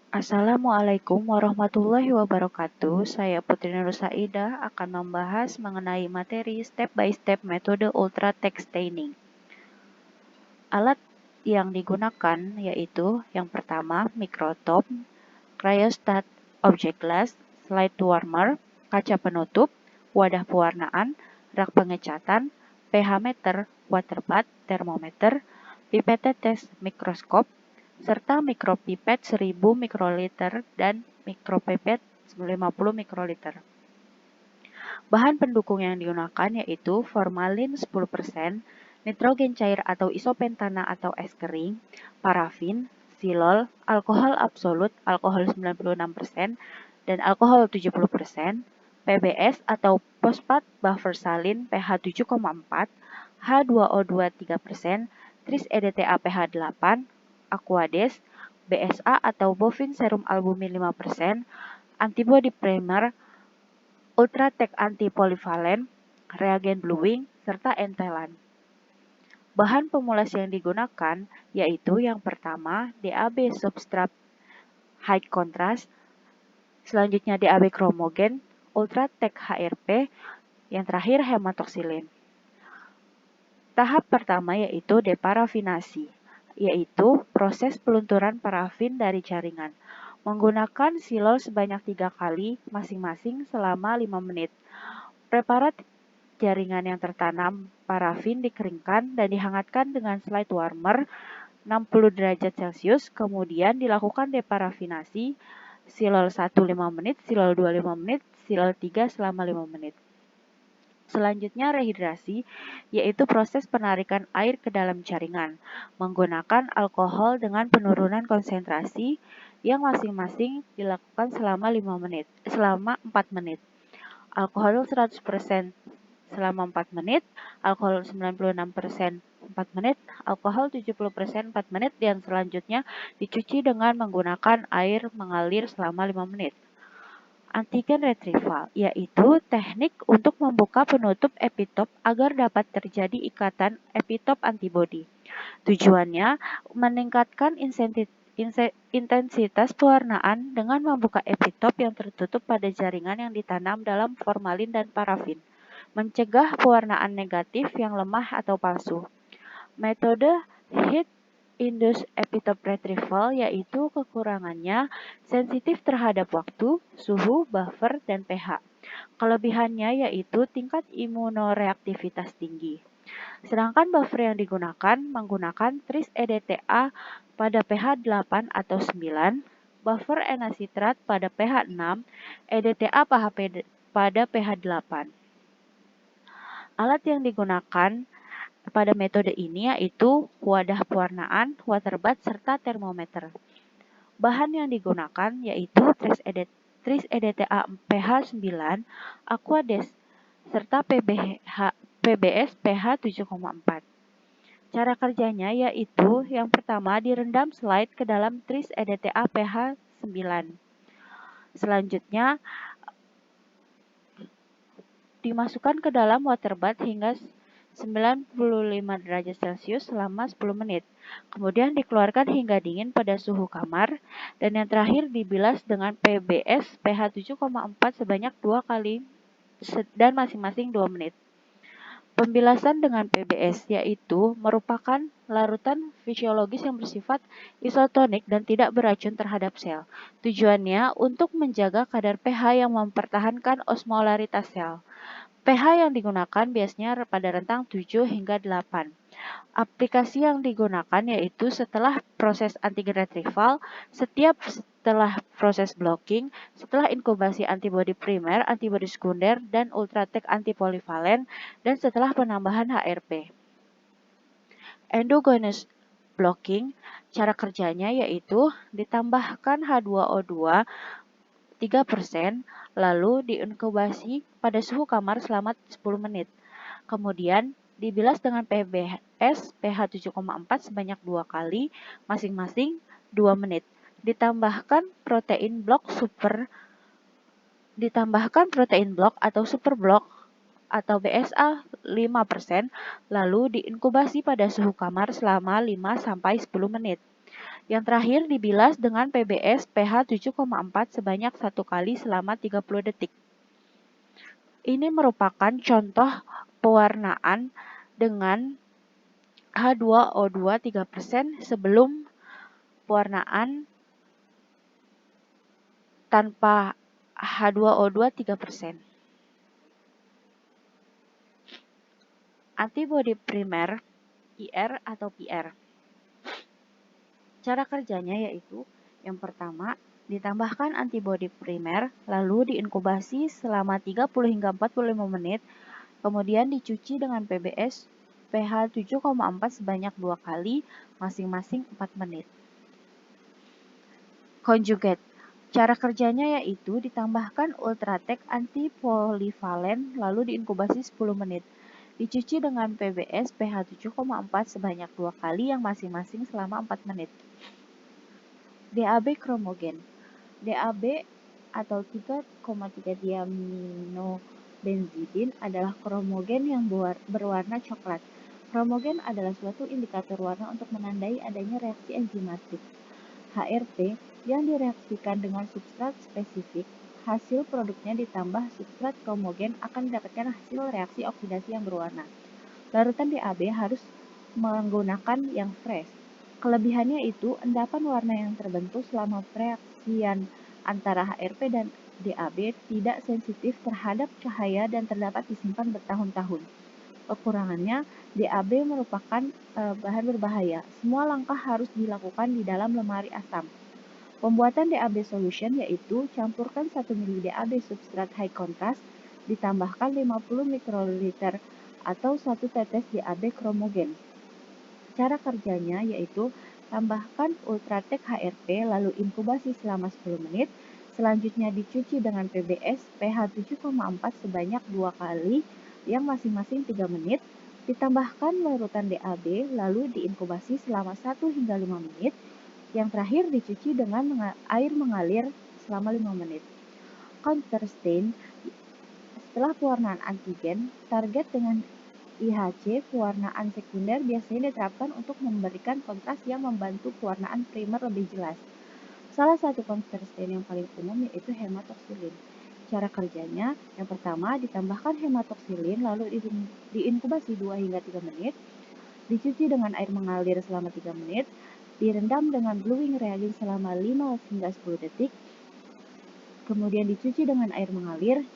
Assalamualaikum warahmatullahi wabarakatuh. Saya Putri Nur Saidah akan membahas mengenai materi step by step metode ultra text staining. Alat yang digunakan yaitu yang pertama microtop, cryostat object glass, slide warmer, kaca penutup, wadah pewarnaan, rak pengecatan, pH meter, water bath, termometer, pipette test mikroskop, serta mikropipet 1000 mikroliter dan mikropipet 50 mikroliter. Bahan pendukung yang digunakan yaitu formalin 10%, nitrogen cair atau isopentana atau es kering, parafin, silol, alkohol absolut, alkohol 96%, dan alkohol 70%, PBS atau fosfat buffer salin pH 7,4, H2O2 3%, tris EDTA pH 8, Aquades, BSA atau bovine serum albumin 5%, antibody primer, Ultratech anti-polyvalent, reagen bluing, serta entelan. Bahan pemulas yang digunakan yaitu yang pertama DAB substrate high contrast, selanjutnya DAB chromogen, Ultratech HRP, yang terakhir hematoxylin. Tahap pertama yaitu deparafinasi, yaitu proses pelunturan parafin dari jaringan. Menggunakan silol sebanyak 3 kali masing-masing selama 5 menit. Preparat jaringan yang tertanam parafin dikeringkan dan dihangatkan dengan slide warmer 60 derajat Celcius, kemudian dilakukan deparafinasi, silol 1 5 menit, silol 2 5 menit, silol 3 selama 5 menit. Selanjutnya rehidrasi, yaitu proses penarikan air ke dalam jaringan, menggunakan alkohol dengan penurunan konsentrasi yang masing-masing dilakukan selama 4 menit. Alkohol 100% selama 4 menit, alkohol 96% 4 menit, alkohol 70% 4 menit, dan selanjutnya dicuci dengan menggunakan air mengalir selama 5 menit. Antigen retrieval, yaitu teknik untuk membuka penutup epitop agar dapat terjadi ikatan epitop antibodi. Tujuannya meningkatkan intensitas pewarnaan dengan membuka epitop yang tertutup pada jaringan yang ditanam dalam formalin dan parafin, mencegah pewarnaan negatif yang lemah atau palsu. Metode heat induced epitope retrieval yaitu kekurangannya sensitif terhadap waktu, suhu, buffer, dan pH. Kelebihannya yaitu tingkat imunoreaktivitas tinggi. Sedangkan buffer yang digunakan menggunakan tris EDTA pada pH 8 atau 9, buffer enasitrat pada pH 6, EDTA pada pH 8. Alat yang digunakan pada metode ini yaitu wadah pewarnaan, water bath, serta termometer. Bahan yang digunakan yaitu tris EDTA pH 9, Aquades, serta PBS pH 7,4. Cara kerjanya yaitu yang pertama direndam slide ke dalam tris EDTA pH 9. Selanjutnya dimasukkan ke dalam water bath hingga 95 derajat Celcius selama 10 menit. Kemudian dikeluarkan hingga dingin pada suhu kamar. Dan yang terakhir dibilas dengan PBS pH 7,4 sebanyak 2 kali dan masing-masing 2 menit. Pembilasan dengan PBS yaitu merupakan larutan fisiologis yang bersifat isotonik dan tidak beracun terhadap sel. Tujuannya untuk menjaga kadar pH yang mempertahankan osmolaritas sel. pH yang digunakan biasanya pada rentang 7 hingga 8. Aplikasi yang digunakan yaitu setelah proses antigen retrieval, setelah proses blocking, setelah inkubasi antibodi primer, antibodi sekunder, dan Ultratech antipolivalent, dan setelah penambahan HRP. Endogenous blocking, cara kerjanya yaitu ditambahkan H2O2 3%, lalu diinkubasi pada suhu kamar selama 10 menit. Kemudian dibilas dengan PBS pH 7,4 sebanyak 2 kali, masing-masing 2 menit. Ditambahkan protein blok atau super blok atau BSA 5%, lalu diinkubasi pada suhu kamar selama 5-10 menit. Yang terakhir dibilas dengan PBS pH 7,4 sebanyak 1 kali selama 30 detik. Ini merupakan contoh pewarnaan dengan H2O2 3% sebelum pewarnaan tanpa H2O2 3%. Antibodi primer, IR atau PR. Cara kerjanya yaitu yang pertama, ditambahkan antibodi primer, lalu diinkubasi selama 30 hingga 45 menit, kemudian dicuci dengan PBS pH 7,4 sebanyak 2 kali, masing-masing 4 menit. Conjugate. Cara kerjanya yaitu ditambahkan Ultratech antipolivalen, lalu diinkubasi 10 menit. Dicuci dengan PBS pH 7,4 sebanyak 2 kali yang masing-masing selama 4 menit. DAB kromogen. DAB atau 3,3 diaminobenzidin adalah kromogen yang berwarna coklat. Kromogen adalah suatu indikator warna untuk menandai adanya reaksi enzimatik. HRP yang direaksikan dengan substrat spesifik, hasil produknya ditambah substrat kromogen akan mendapatkan hasil reaksi oksidasi yang berwarna. Larutan DAB harus menggunakan yang fresh. Kelebihannya itu endapan warna yang terbentuk selama pereaksian antara HRP dan DAB tidak sensitif terhadap cahaya dan dapat disimpan bertahun-tahun. Kekurangannya, DAB merupakan bahan berbahaya. Semua langkah harus dilakukan di dalam lemari asam. Pembuatan DAB solution yaitu campurkan 1 ml DAB substrat high contrast, ditambahkan 50 mikroliter atau 1 tetes DAB kromogen. Cara kerjanya yaitu tambahkan Ultratech HRP lalu inkubasi selama 10 menit, selanjutnya dicuci dengan PBS pH 7,4 sebanyak 2 kali yang masing-masing 3 menit, ditambahkan larutan DAB lalu diinkubasi selama 1 hingga 5 menit, yang terakhir dicuci dengan air mengalir selama 5 menit. Counter stain. Setelah pewarnaan antigen, target dengan IHC, pewarnaan sekunder biasanya diterapkan untuk memberikan kontras yang membantu pewarnaan primer lebih jelas. Salah satu counter stain yang paling umum yaitu hematoksilin. Cara kerjanya, yang pertama ditambahkan hematoksilin lalu diinkubasi 2 hingga 3 menit, dicuci dengan air mengalir selama 3 menit, direndam dengan bluing reagin selama 5 hingga 10 detik, kemudian dicuci dengan air mengalir.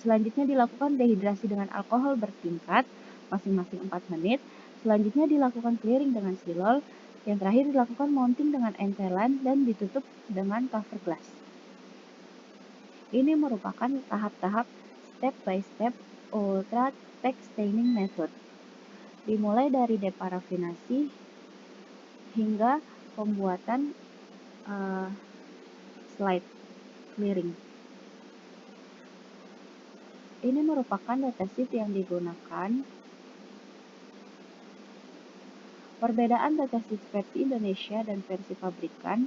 Selanjutnya dilakukan dehidrasi dengan alkohol bertingkat masing-masing 4 menit. Selanjutnya dilakukan clearing dengan silol. Yang terakhir dilakukan mounting dengan entelan dan ditutup dengan cover glass. Ini merupakan tahap-tahap step by step Ultratech staining method. Dimulai dari deparafinasi hingga pembuatan slide clearing. Ini merupakan datasheet yang digunakan. Perbedaan datasheet versi Indonesia dan versi pabrikan.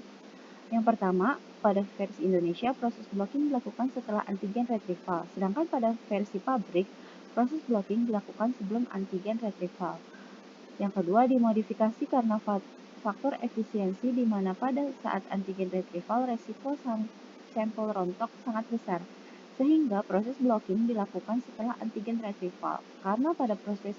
Yang pertama, pada versi Indonesia proses blocking dilakukan setelah antigen retrieval, sedangkan pada versi pabrik proses blocking dilakukan sebelum antigen retrieval. Yang kedua, dimodifikasi karena faktor efisiensi di mana pada saat antigen retrieval resiko sampel rontok sangat besar, sehingga proses blocking dilakukan setelah antigen retrieval. Karena pada proses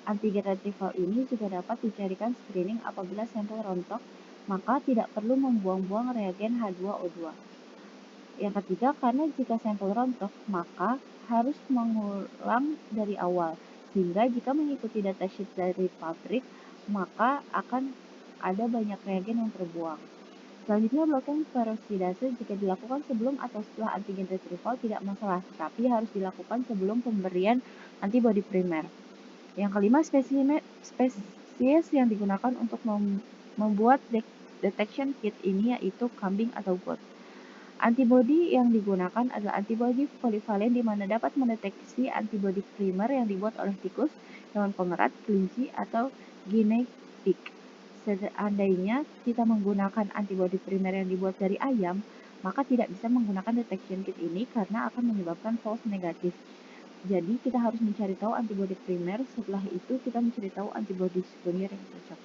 antigen retrieval ini juga dapat dicarikan screening apabila sampel rontok, maka tidak perlu membuang-buang reagen H2O2. Yang ketiga, karena jika sampel rontok, maka harus mengulang dari awal, sehingga jika mengikuti datasheet dari pabrik, maka akan ada banyak reagen yang terbuang. Selanjutnya, blocking peroxidase jika dilakukan sebelum atau setelah antigen retrieval tidak masalah, tapi harus dilakukan sebelum pemberian antibodi primer. Yang kelima, spesies yang digunakan untuk membuat detection kit ini yaitu kambing atau goat. Antibodi yang digunakan adalah antibodi polivalen di mana dapat mendeteksi antibodi primer yang dibuat oleh tikus, hewan pengerat, kelinci, atau guinea pig. Seandainya kita menggunakan antibodi primer yang dibuat dari ayam, maka tidak bisa menggunakan detection kit ini karena akan menyebabkan false negatif. Jadi kita harus mencari tahu antibodi primer, setelah itu kita mencari tahu antibodi sekunder yang cocok.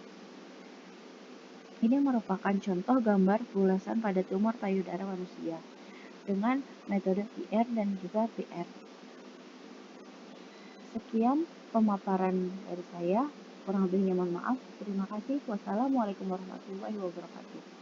Ini merupakan contoh gambar ulasan pada tumor payudara manusia dengan metode PR dan juga PR. Sekian pemaparan dari saya, kurang lebihnya mohon maaf. Terima kasih. Wassalamualaikum warahmatullahi wabarakatuh.